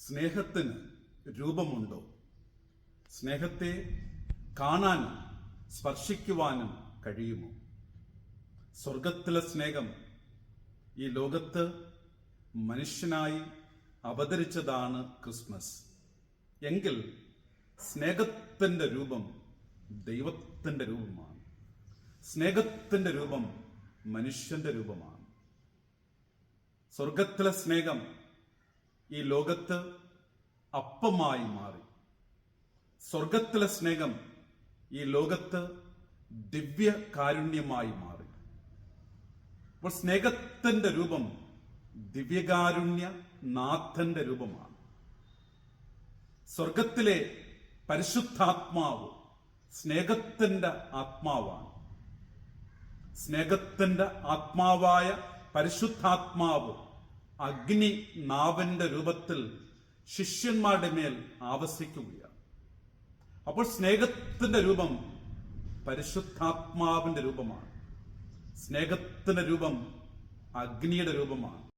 സ്നേഹത്തിന് രൂപമുണ്ടോ? സ്നേഹത്തെ കാണാനും സ്പർശിക്കുവാനും കഴിയുമോ? സ്വർഗത്തിലെ സ്നേഹം ഈ ലോകത്ത് മനുഷ്യനായി അവതരിച്ചതാണ് ക്രിസ്മസ്. എങ്കിൽ സ്നേഹത്തിന്റെ രൂപം ദൈവത്തിന്റെ രൂപമാണ്. സ്നേഹത്തിന്റെ രൂപം മനുഷ്യന്റെ രൂപമാണ്. സ്വർഗത്തിലെ സ്നേഹം ഈ ലോകത്ത് അപ്പമായി മാറി. സ്വർഗത്തിലെ സ്നേഹം ഈ ലോകത്ത് ദിവ്യ കാരുണ്യമായി മാറി. അപ്പോൾ സ്നേഹത്തിന്റെ രൂപം ദിവ്യകാരുണ്യ നാഥന്റെ രൂപമാണ്. സ്വർഗത്തിലെ പരിശുദ്ധാത്മാവ് സ്നേഹത്തിന്റെ ആത്മാവാണ്. സ്നേഹത്തിന്റെ ആത്മാവായ പരിശുദ്ധാത്മാവ് അഗ്നി നാവിന്റെ രൂപത്തിൽ ശിഷ്യന്മാരുടെ മേൽ ആവസിക്കുകയാണ്. അപ്പോൾ സ്നേഹത്തിന്റെ രൂപം പരിശുദ്ധാത്മാവിന്റെ രൂപമാണ്. സ്നേഹത്തിന്റെ രൂപം അഗ്നിയുടെ രൂപമാണ്.